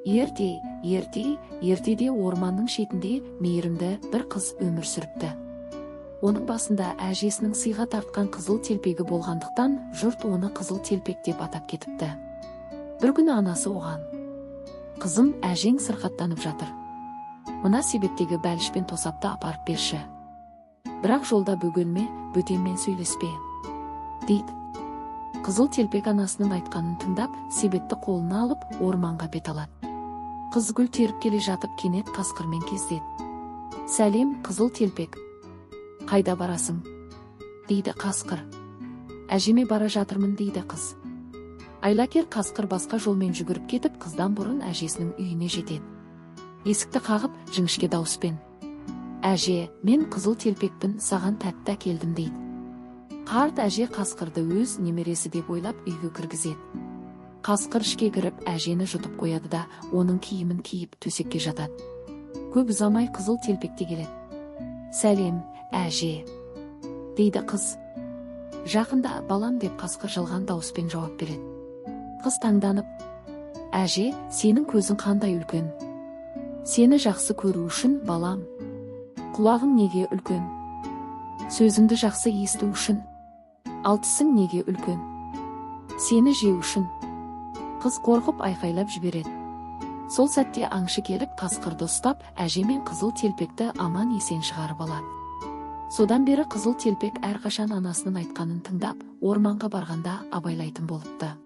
ертеде орманның шетінде мейірімді бір қыз өмір сүріпті. Оның басында әжесінің сыйға тартқан қызыл телпегі болғандықтан, жұрт оны қызыл телпек деп атап кетіпті. Бір күні анасы оған: «Қызым, әжең сырқаттанып жатыр. Мына себеттегі бәлішпен тосапты апарып берші. Бірақ жолда бөгелме, бөтенмен сөйлеспе», дейді. Қызыл телпек анасының айтқанын тыңдап, себетті қолына алып, орманға бет алады. Қыз гүл теріп келе жатып, кенет қасқырмен кездеседі. «Сәлем, қызыл телпек. Қайда барасың?» дейді қасқыр. «Әжеме бара жатырмын», дейді қыз. Айлакер қасқыр басқа жолмен жүгіріп кетіп, қыздан бұрын әжесінің үйіне жетеді. Есікті қағып, жіңішке дауыспен: «Әже, мен қызыл телпекпін, саған тәтті әкелдім», дейді. Қарт әже қасқырды өз немересі деп ойлап үйге кіргізеді. Қасқыр ішке кіріп, әжені жұтып қояды да, оның киімін киіп төсекке жатады. Көп ұзамай қызыл телпек те келеді. «Сәлем, әже», дейді қыз. «Жақында, балам», деп қасқыр жалған дауыспен жауап береді. Қыз таңданып: «Әже, сенің көзің қандай үлкен. Сені жақсы көру үшін, балам. Құлағың неге үлкен? Сөзіңді жақсы есту үшін. Ал тісің неге үлкен? Сені жеу үшін». Қыз қорқып айқайлап жібереді. Сол сәтте аңшы келіп, қасқырды ұстап, әже мен қызыл телпекті аман есен шығарып алады. Содан бері қызыл телпек әрқашан анасының айтқанын тыңдап, орманға барғанда абайлайтын болыпты.